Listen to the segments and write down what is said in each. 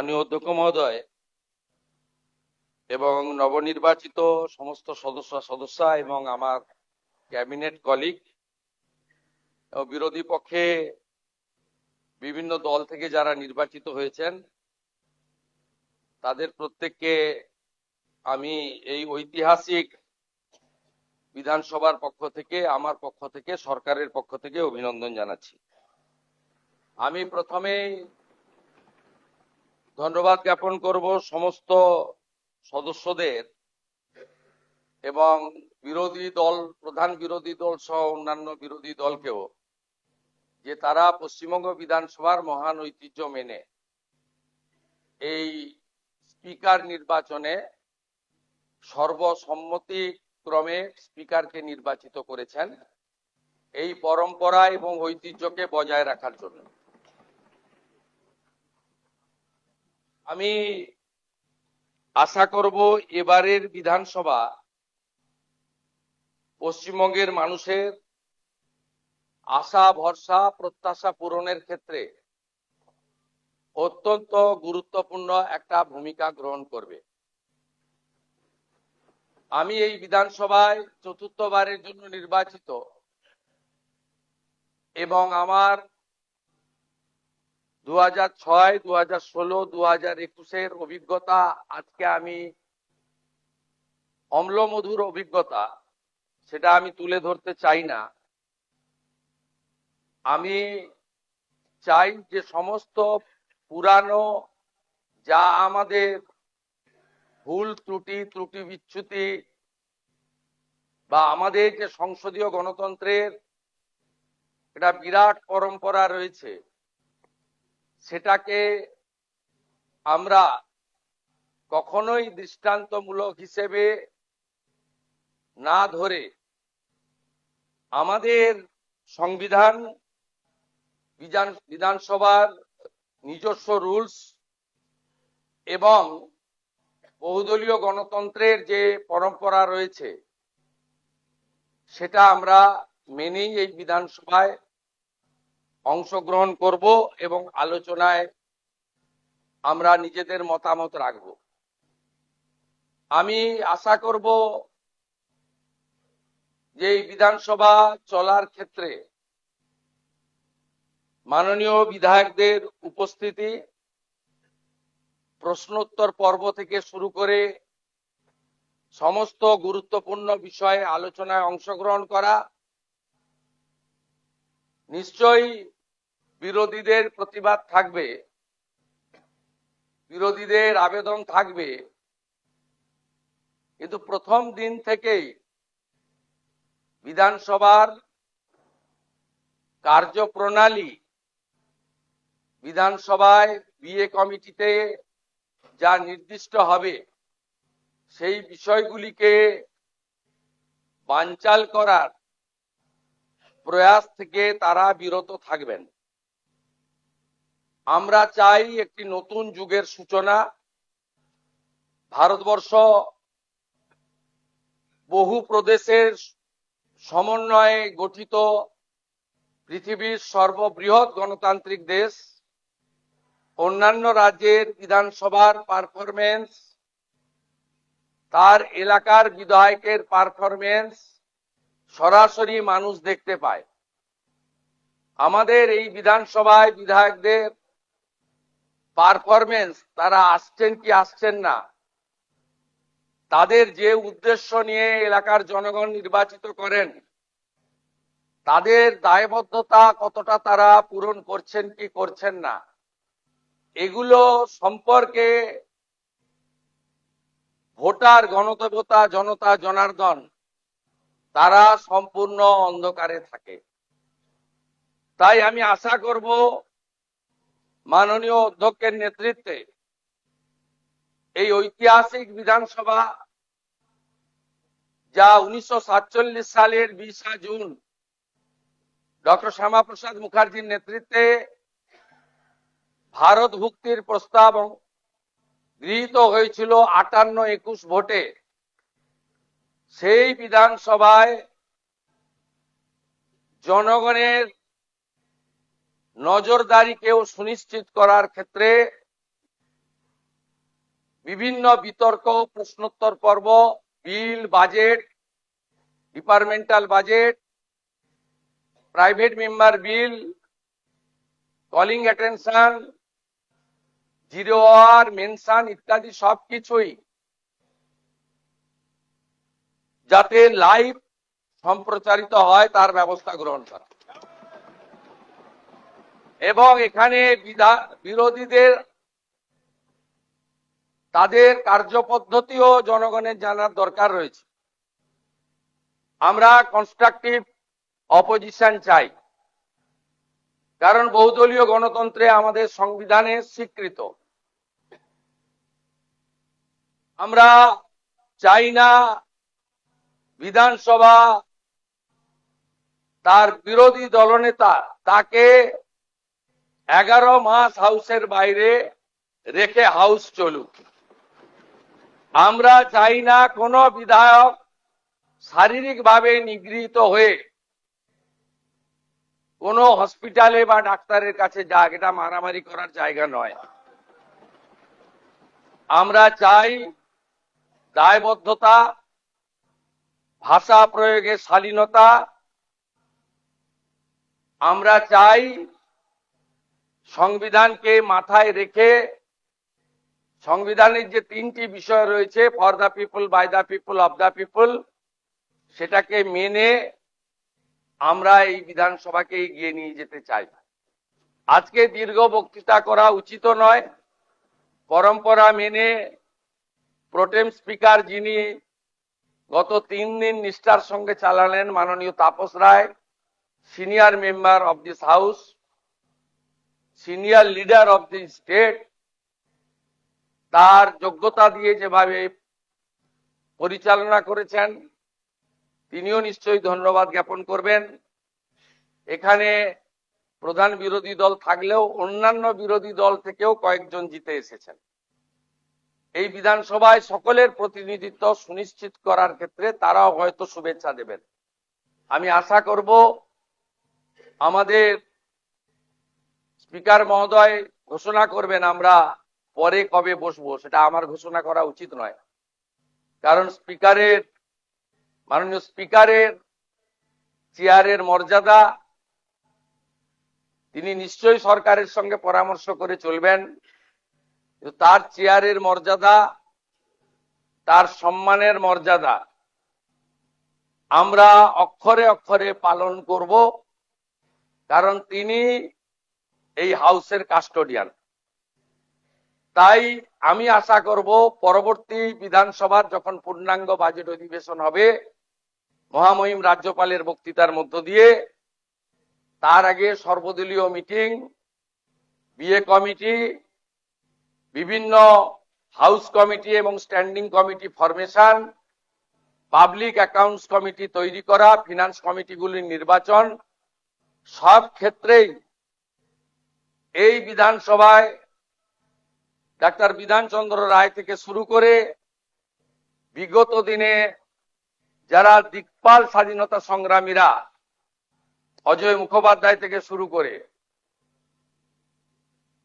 মাননীয় অধ্যক্ষ মহোদয় এবং নবনির্বাচিত সমস্ত সদস্যা এবং আমার ক্যাবিনেট কলিগ ও বিরোধী পক্ষে বিভিন্ন দল থেকে যারা নির্বাচিত হয়েছেন তাদের প্রত্যেককে আমি এই ঐতিহাসিক বিধানসভার পক্ষ থেকে আমার পক্ষ থেকে সরকারের পক্ষ থেকে অভিনন্দন জানাচ্ছি। আমি প্রথমেই ধন্যবাদ জ্ঞাপন করব সমস্ত সদস্যদের এবং বিরোধী দল প্রধান বিরোধী দল সহ অন্যান্য বিরোধী দলকেও যে তারা পশ্চিমবঙ্গ বিধানসভার মহান ঐতিহ্য মেনে এই স্পিকার নির্বাচনে সর্বসম্মতিক্রমে স্পিকারকে নির্বাচিত করেছেন এই পরম্পরা এবং ঐতিহ্যকে বজায় রাখার জন্য। আমি আশা করব এবারের বিধানসভা পশ্চিমবঙ্গের মানুষের আশা ভরসা প্রত্যাশা পূরণের ক্ষেত্রে অত্যন্ত গুরুত্বপূর্ণ একটা ভূমিকা গ্রহণ করবে। আমি এই বিধানসভায় চতুর্থবারের জন্য নির্বাচিত এবং আমার 2006, 2016, 2021-এর অভিজ্ঞতা আজকে আমি অম্লমধুর অভিজ্ঞতা সেটা আমি তুলে ধরতে চাই না। আমি চাই যে সমস্ত পুরানো যা আমাদের ভুল ত্রুটি বিচ্যুতি বা আমাদের যে সংসদীয় গণতন্ত্রের একটা বিরাট পরম্পরা রয়েছে সেটাকে আমরা কখনোই দৃষ্টান্তমূলক হিসেবে না ধরে আমাদের সংবিধান বিধানসভার নিজস্ব রুলস এবং বহুদলীয় গণতন্ত্রের যে পরম্পরা রয়েছে সেটা আমরা মেনেই এই বিধানসভায় অংশগ্রহণ করব এবং আলোচনায় আমরা নিজেদের মতামত রাখব। আমি আশা করব যে এই বিধানসভা চলার ক্ষেত্রে মাননীয় বিধায়কদের উপস্থিতি প্রশ্নোত্তর পর্ব থেকে শুরু করে সমস্ত গুরুত্বপূর্ণ বিষয়ে আলোচনায় অংশগ্রহণ করা, নিশ্চয়ই বিরোধীদের প্রতিবাদ থাকবে, বিরোধীদের আবেদন থাকবে, কিন্তু প্রথম দিন থেকেই বিধানসভার কার্যপ্রণালী বিধানসভায় বিএ কমিটিতে যা নির্দিষ্ট হবে সেই বিষয়গুলিকে বানচাল করার প্রয়াস থেকে তারা বিরত থাকবেন। আমরা চাই একটি নতুন যুগের সূচনা। ভারতবর্ষ বহু প্রদেশের সমন্বয়ে গঠিত পৃথিবীর সর্ববৃহৎ গণতান্ত্রিক দেশ। অন্যান্য রাজ্যের বিধানসভার পারফরমেন্স, তার এলাকার বিধায়কের পারফরমেন্স সরাসরি মানুষ দেখতে পায়। আমাদের এই বিধানসভায় বিধায়কদের পারফরমেন্স, তারা আসছেন কি আসছেন না, তাদের যে উদ্দেশ্য নিয়ে এলাকার জনগণ নির্বাচিত করেন তাদের দায়বদ্ধতা কতটা তারা পূরণ করছেন কি করছেন না, এগুলো সম্পর্কে ভোটার গণদেবতা জনতা জনার্দন তারা সম্পূর্ণ অন্ধকারে থাকে। তাই আমি আশা করব মাননীয় অধ্যক্ষের নেতৃত্বে এই ঐতিহাসিক বিধানসভা যা 1947 সালের 20 জুন ডক্টর শ্যামাপ্রসাদ মুখার্জির নেতৃত্বে ভারত ভুক্তির প্রস্তাব গৃহীত হয়েছিল 58-21 ভোটে, সেই বিধানসভায় জনগণের নজরদারিকেও সুনিশ্চিত করার ক্ষেত্রে বিভিন্ন বিতর্ক, প্রশ্নোত্তর পর্ব, bill, budget, departmental budget, private member bill, calling attention, zero hour, mention ইত্যাদি সবকিছুই যাতে লাইভ সম্প্রচারিত হয় তার ব্যবস্থা গ্রহণ করা এবং এখানে বিরোধীদের তাদের কার্যপদ্ধতিও জনগণের জানার দরকার রয়েছে। আমরা কনস্ট্রাকটিভ অপোজিশন চাই, কারণ বহুদলীয় গণতন্ত্রে আমাদের সংবিধানে স্বীকৃত। আমরা চাই না বিধানসভা তার বিরোধী দলনেতা তাকে 11 মাস হাউসের বাইরে রেখে হাউস চলুক। আমরা চাই না কোনো বিধায়ক শারীরিকভাবে নিগৃহীত হয়ে কোনো হসপিটালে বা ডাক্তারের কাছে যাক, এটা মারামারি করার জায়গা নয়। আমরা চাই দায়বদ্ধতা, ভাষা প্রয়োগের শালীনতা। আমরা চাই সংবিধানকে মাথায় রেখে সংবিধানের যে 3টি বিষয় রয়েছে, for the people, by the people, of the people, সেটাকে মেনে আমরা এই বিধানসভাকে এগিয়ে নিয়ে যেতে চাই। আজকে দীর্ঘ বক্তৃতা করা উচিত নয়। পরম্পরা মেনে প্রোটেম স্পিকার যিনি গত 3 দিন নিষ্ঠার সঙ্গে চালালেন, মাননীয় Tapas Roy, senior member of this house, senior leader of the state, তার যোগ্যতা দিয়ে যেভাবে পরিচালনা করেছেন তিনিও নিশ্চয়ই ধন্যবাদ জ্ঞাপন করবেন। এখানে প্রধান বিরোধী দল থাকলেও অন্যান্য বিরোধী দল থেকেও কয়েকজন জিতে এসেছেন। এই বিধানসভায় সকলের প্রতিনিধিত্ব সুনিশ্চিত করার ক্ষেত্রে তারাও হয়তো শুভেচ্ছা দেবেন। আমি আশা করব আমাদের স্পিকার মহোদয় ঘোষণা করবেন আমরা পরে কবে বসবো, সেটা আমার ঘোষণা করা উচিত নয়, কারণ মাননীয় স্পিকারের চেয়ারের মর্যাদা, তিনি নিশ্চয়ই সরকারের সঙ্গে পরামর্শ করে চলবেন, তার চেয়ারের মর্যাদা, তার সম্মানের মর্যাদা আমরা অক্ষরে অক্ষরে পালন করব, কারণ তিনি এই হাউসের কাস্টোডিয়ান। তাই আমি আশা করব পরবর্তী বিধানসভার যখন পূর্ণাঙ্গ বাজেট অধিবেশন হবে মহামহিম রাজ্যপালের বক্তৃতার মধ্য দিয়ে, তার আগে সর্বদলীয় মিটিং, বিএ কমিটি, বিভিন্ন হাউস কমিটি এবং standing committee formation, public accounts committee তৈরি করা, ফিনান্স কমিটিগুলির নির্বাচন, সব ক্ষেত্রেই এই বিধানসভায় ডাক্তার বিধানচন্দ্র রায় থেকে শুরু করে বিগত দিনে যারা দিকপাল স্বাধীনতা সংগ্রামীরা, অজয় মুখোপাধ্যায় থেকে শুরু করে,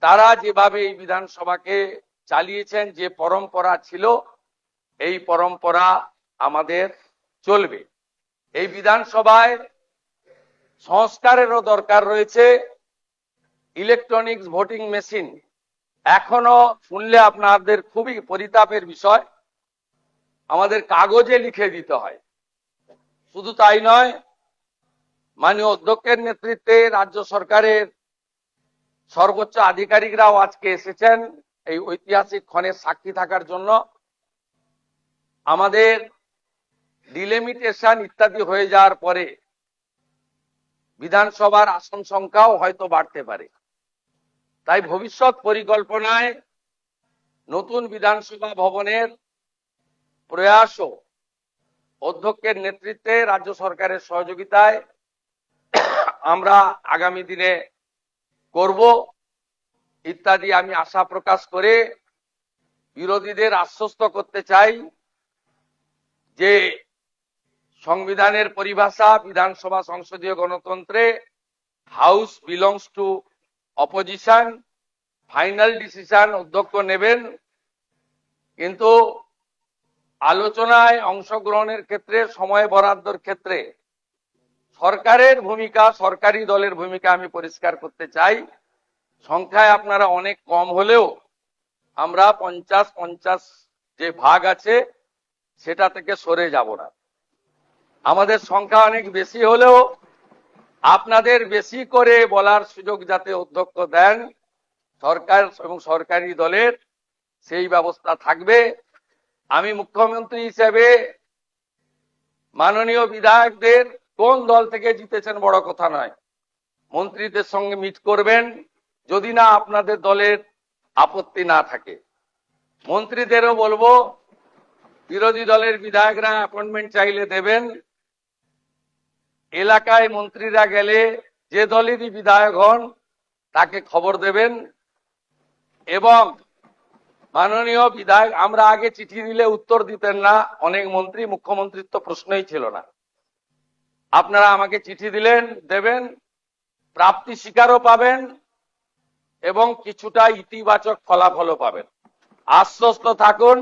তারা যেভাবে এই বিধানসভাকে চালিয়েছেন, যে পরম্পরা ছিল, এই পরম্পরা আমাদের চলবে। এই বিধানসভায় সংস্কারেরও দরকার রয়েছে। ইলেকট্রনিক্স ভোটিং মেশিন এখনো শুনলে আপনাদের খুবই পরিতাপের বিষয়, আমাদের কাগজে লিখে দিতে হয়। শুধু তাই নয়, মাননীয় অধ্যক্ষের নেতৃত্বে রাজ্য সরকারের সর্বোচ্চ আধিকারিকরাও আজকে এসেছেন এই ঐতিহাসিক ক্ষণের সাক্ষী থাকার জন্য। আমাদের ডিলিমিটেশন ইত্যাদি হয়ে যাওয়ার পরে বিধানসভার আসন সংখ্যাও হয়তো বাড়তে পারে। তাই ভবিষ্যৎ পরিকল্পনায় নতুন বিধানসভা ভবনের প্রয়াসও অধ্যক্ষের নেতৃত্বে রাজ্য সরকারের সহযোগিতায় আমরা আগামী দিনে করব ইত্যাদি আমি আশা প্রকাশ করে বিরোধীদের আশ্বস্ত করতে চাই যে সংবিধানের পরিভাষা, বিধানসভা সংসদীয় গণতন্ত্রে house belongs to opposition, final decision অধ্যক্ষ নেবেন। কিন্তু আলোচনায় অংশগ্রহণের ক্ষেত্রে, সময় বরাদ্দর ক্ষেত্রে সরকারের ভূমিকা, সরকারি দলের ভূমিকা আমি পরিষ্কার করতে চাই। সংখ্যায় আপনারা অনেক কম হলেও আমরা 50-50 যে ভাগ আছে সেটা থেকে সরে যাব না। আমাদের সংখ্যা অনেক বেশি হলেও আপনাদের বেশি করে বলার সুযোগ যাতে অধ্যক্ষ দেন, সরকার এবং সরকারি দলের সেই ব্যবস্থা থাকবে। আমি মুখ্যমন্ত্রী হিসেবে মাননীয় বিধায়কদের কোন দল থেকে জিতেছেন বড় কথা নয়, মন্ত্রীদের সঙ্গে মিট করবেন, যদি না আপনাদের দলের আপত্তি না থাকে। মন্ত্রীদেরও বলবো, বিরোধী দলের বিধায়করা অ্যাপয়েন্টমেন্ট চাইলে দেবেন। এলাকায় মন্ত্রীরা গেলে যে দলেরই বিধায়ক হন তাকে খবর দেবেন। এবং মাননীয় বিধায়ক, আমরা আগে চিঠি দিলে উত্তর দিতেন না অনেক মন্ত্রী, মুখ্যমন্ত্রীর তো প্রশ্নই ছিল না। আপনারা আমাকে চিঠি দিলেন, দেবেন, প্রাপ্তি স্বীকারও পাবেন এবং কিছুটা ইতিবাচক ফলাফলও পাবেন। আশ্বস্ত থাকুন,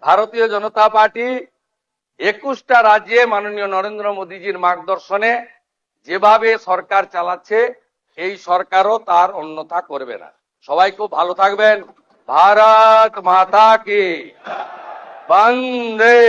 ভারতীয় জনতা পার্টি 21টা রাজ্যে মাননীয় নরেন্দ্র মোদীজির মার্গদর্শনে যেভাবে সরকার চালাচ্ছে, এই সরকারও তার অন্যথা করবে না। সবাই খুব ভালো থাকবেন। ভারত মাতা কি বন্দে